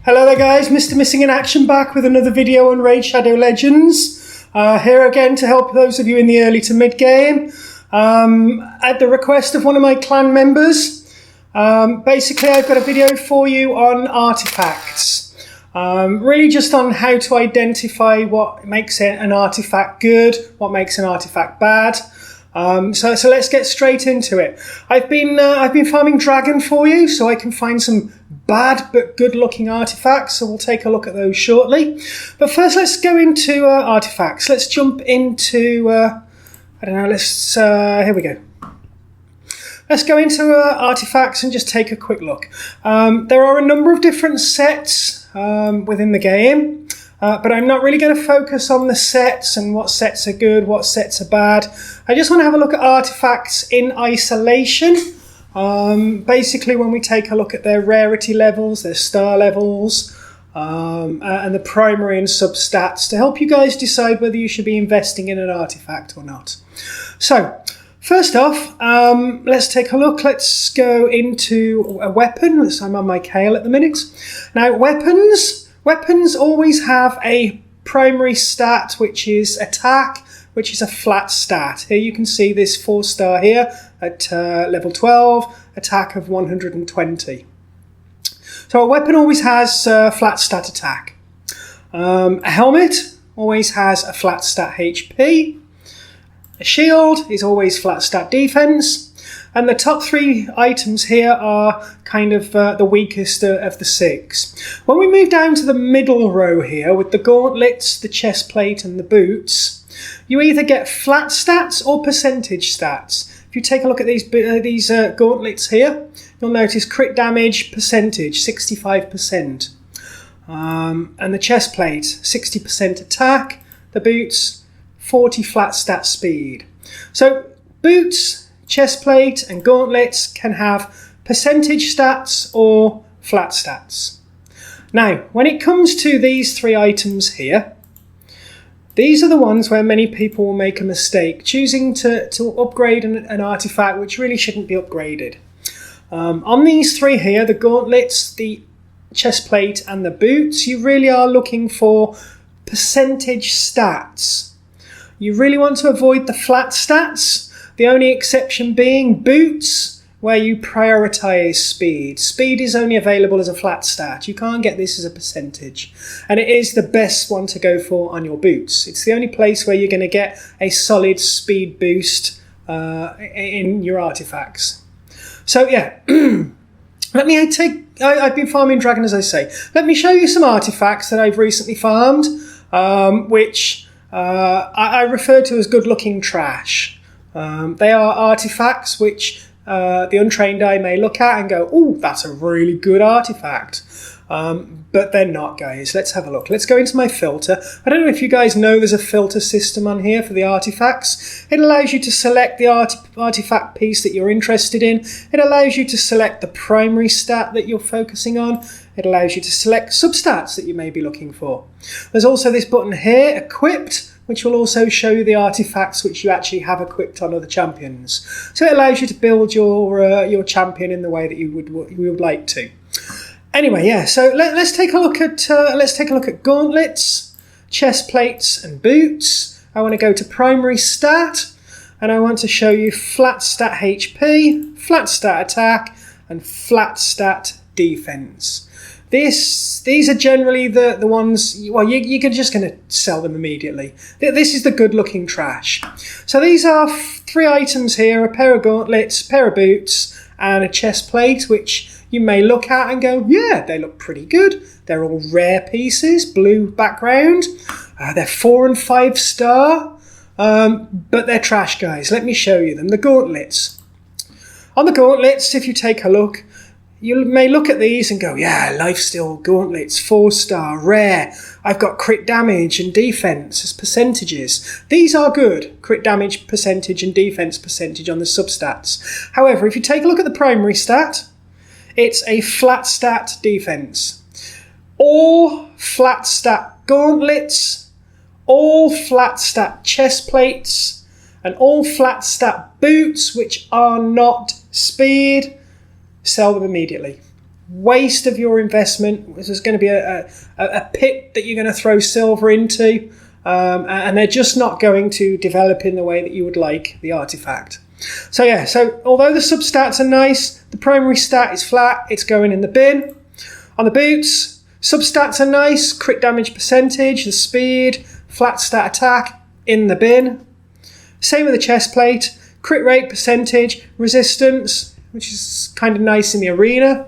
Hello there guys, Mr. Missing in Action back with another video on Raid Shadow Legends. Here again to help those of you in the early to mid game. At the request of one of my clan members, basically I've got a video for you on artifacts. Really just on how to identify what makes an artifact good, what makes an artifact bad. So let's get straight into it. I've been farming dragon for you so I can find some bad but good looking artifacts, so we'll take a look at those shortly. But first let's go into artifacts. Let's jump into, here we go. Let's go into artifacts and just take a quick look. There are a number of different sets within the game. But I'm not really going to focus on the sets and what sets are good, what sets are bad. I just want to have a look at artifacts in isolation. Basically when we take a look at their rarity levels, their star levels, and the primary and substats to help you guys decide whether you should be investing in an artifact or not. So, first off, let's take a look. Let's go into a weapon. I'm on my Kale at the minute. Now, Weapons always have a primary stat, which is attack, which is a flat stat. Here you can see this 4-star here at level 12, attack of 120. So a weapon always has flat stat attack. A helmet always has a flat stat HP. A shield is always flat stat defense. And the top 3 items here are kind of the weakest of the 6. When we move down to the middle row here with the gauntlets, the chest plate and the boots, you either get flat stats or percentage stats. If you take a look at these gauntlets here, you'll notice crit damage percentage, 65%. And the chest plate, 60% attack. The boots, 40 flat stat speed. So boots, chest plate and gauntlets can have percentage stats or flat stats. Now, when it comes to these 3 items here, these are the ones where many people will make a mistake, choosing to upgrade an artifact which really shouldn't be upgraded. On these 3 here, the gauntlets, the chest plate and the boots, you really are looking for percentage stats. You really want to avoid the flat stats. The only exception being boots, where you prioritise speed. Speed is only available as a flat stat. You can't get this as a percentage. And it is the best one to go for on your boots. It's the only place where you're going to get a solid speed boost in your artifacts. So yeah, I've been farming dragon as I say. Let me show you some artifacts that I've recently farmed, which I refer to as good looking trash. They are artifacts which the untrained eye may look at and go, "Oh, that's a really good artifact." But they're not, guys. Let's have a look. Let's go into my filter. I don't know if you guys know there's a filter system on here for the artifacts. It allows you to select the artifact piece that you're interested in. It allows you to select the primary stat that you're focusing on. It allows you to select substats that you may be looking for. There's also this button here, equipped, which will also show you the artifacts which you actually have equipped on other champions. So it allows you to build your champion in the way that you would like to. Anyway, yeah. So let's take a look at gauntlets, chest plates, and boots. I want to go to primary stat, and I want to show you flat stat HP, flat stat attack, and flat stat defense. These are generally the ones, well, you're just going to sell them immediately. This is the good looking trash. So these are 3 items here, a pair of gauntlets, a pair of boots, and a chest plate, which you may look at and go, yeah, they look pretty good. They're all rare pieces, blue background. They're 4 and 5 star, but they're trash, guys. Let me show you them. The gauntlets. On the gauntlets, if you take a look, you may look at these and go, yeah, lifesteal gauntlets, 4-star, rare. I've got crit damage and defense as percentages. These are good, crit damage percentage and defense percentage on the substats. However, if you take a look at the primary stat, it's a flat stat defense. All flat stat gauntlets, all flat stat chest plates, and all flat stat boots, which are not speed, sell them immediately. waste of your investment. This is going to be a pit that you're going to throw silver into, and they're just not going to develop in the way that you would like the artifact. So yeah, so although the substats are nice, the primary stat is flat, it's going in the bin. On the boots, substats are nice, crit damage percentage, the speed, flat stat attack, in the bin. Same with the chest plate, crit rate percentage, resistance, which is kind of nice in the arena,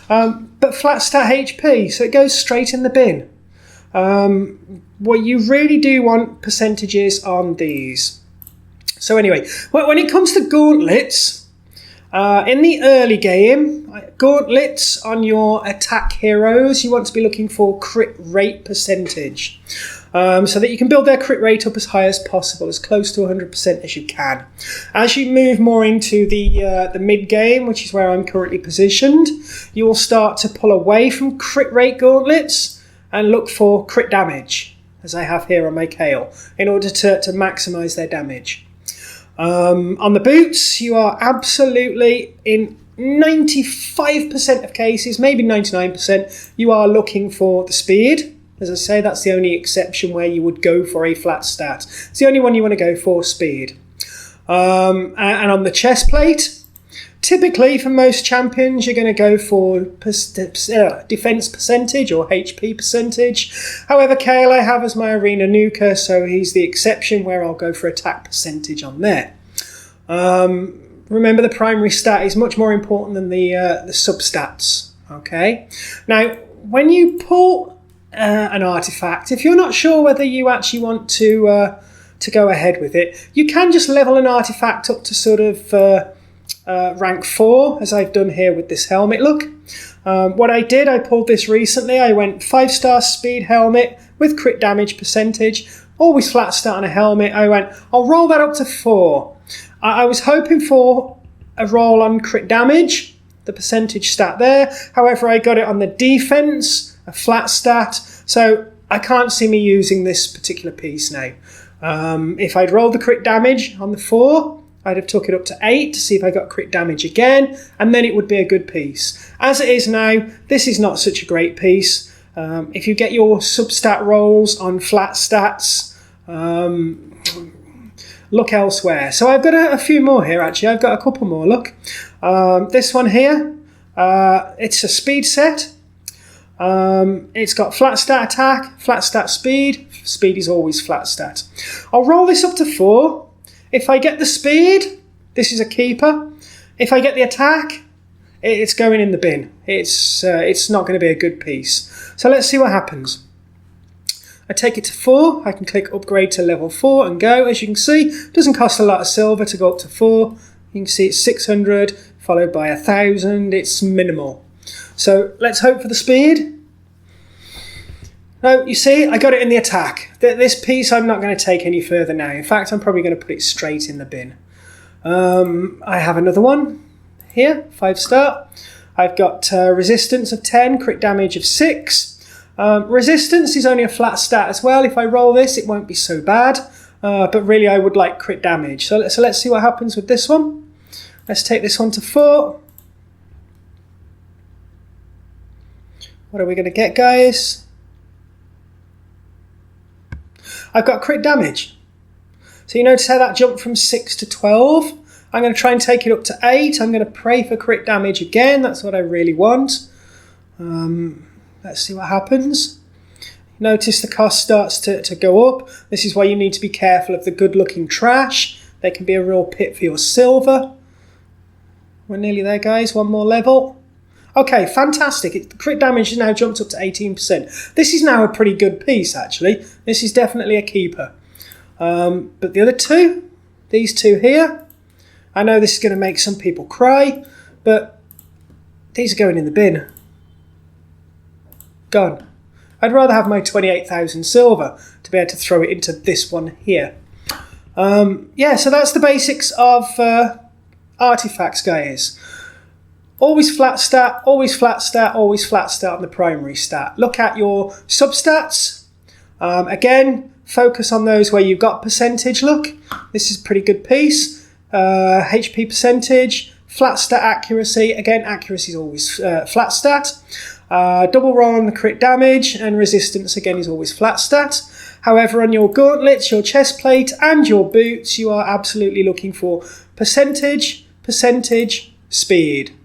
but flat stat HP, so it goes straight in the bin. What you really do want percentages on these. So anyway, when it comes to gauntlets, in the early game, gauntlets on your attack heroes, you want to be looking for crit rate percentage, so that you can build their crit rate up as high as possible, as close to 100% as you can. As you move more into the mid game, which is where I'm currently positioned, you will start to pull away from crit rate gauntlets and look for crit damage, as I have here on my Kale, in order to maximise their damage. On the boots, you are absolutely, in 95% of cases, maybe 99%, you are looking for the speed. As I say, that's the only exception where you would go for a flat stat. It's the only one you want to go for, speed. And on the chest plate, typically for most champions, you're going to go for defense percentage or HP percentage. However, Kale I have as my arena nuker, so he's the exception where I'll go for attack percentage on there. Remember, the primary stat is much more important than the substats. Okay. Now, when you pull an artifact, if you're not sure whether you actually want to go ahead with it, you can just level an artifact up to sort of rank 4, as I've done here with this helmet look. What I did, I pulled this recently. I went 5-star speed helmet with crit damage percentage, always flat stat on a helmet. I went, I'll roll that up to 4. I was hoping for a roll on crit damage, the percentage stat there. However, I got it on the defense, a flat stat, so I can't see me using this particular piece now. If I'd rolled the crit damage on the 4, I'd have took it up to 8 to see if I got crit damage again, and then it would be a good piece. As it is now, this is not such a great piece. If you get your substat rolls on flat stats, look elsewhere. So I've got a few more here, actually. I've got a couple more, look. This one here, it's a speed set. It's got flat stat attack, flat stat speed. Speed is always flat stat. I'll roll this up to 4. If I get the speed, this is a keeper. If I get the attack, it's going in the bin. It's not going to be a good piece. So let's see what happens. I take it to 4. I can click upgrade to level 4 and go. As you can see, it doesn't cost a lot of silver to go up to 4. You can see it's 600 followed by 1,000. It's minimal. So let's hope for the speed. No, you see, I got it in the attack. This piece I'm not going to take any further now. In fact, I'm probably going to put it straight in the bin. I have another one here, 5-star. I've got resistance of 10, crit damage of 6. Resistance is only a flat stat as well. If I roll this, it won't be so bad. But really, I would like crit damage. So let's see what happens with this one. Let's take this one to 4. What are we going to get, guys? I've got crit damage. So you notice how that jumped from 6 to 12. I'm going to try and take it up to 8. I'm going to pray for crit damage again. That's what I really want. Let's see what happens. Notice the cost starts to go up. This is why you need to be careful of the good-looking trash. They can be a real pit for your silver. We're nearly there, guys. One more level. Okay, fantastic. The crit damage has now jumped up to 18%. This is now a pretty good piece, actually. This is definitely a keeper. But the other two, these two here, I know this is going to make some people cry, but these are going in the bin. Gone. I'd rather have my 28,000 silver to be able to throw it into this one here. Yeah, so that's the basics of artifacts, guys. Always flat stat, always flat stat, always flat stat on the primary stat. Look at your substats. Again, focus on those where you've got percentage. Look, this is a pretty good piece. HP percentage, Flat stat accuracy, again, accuracy is always flat stat. Double roll on the crit damage, and resistance again is always flat stat. However, on your gauntlets, your chest plate, and your boots, you are absolutely looking for percentage, speed.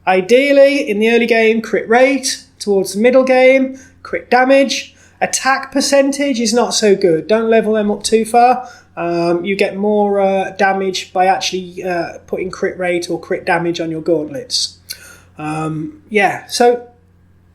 Ideally, in the early game, crit rate. Towards the middle game, crit damage. Attack percentage is not so good. Don't level them up too far. You get more damage by actually putting crit rate or crit damage on your gauntlets. Yeah, so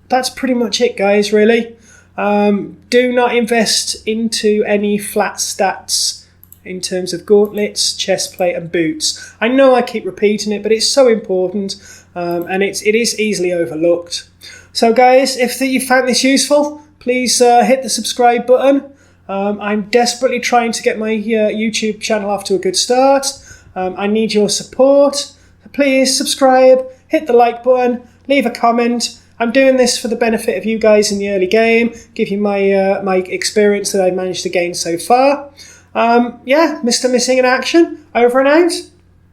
that's pretty much it, guys, really. Do not invest into any flat stats in terms of gauntlets, chest plate and boots. I know I keep repeating it, but it's so important, and it is easily overlooked. So guys, if you found this useful, please hit the subscribe button. I'm desperately trying to get my YouTube channel off to a good start. I need your support. Please subscribe, hit the like button, leave a comment. I'm doing this for the benefit of you guys in the early game, give you my my experience that I've managed to gain so far. Yeah, Mr. Missing in action, over and out.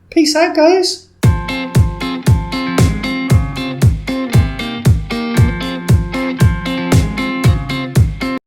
Peace out, guys.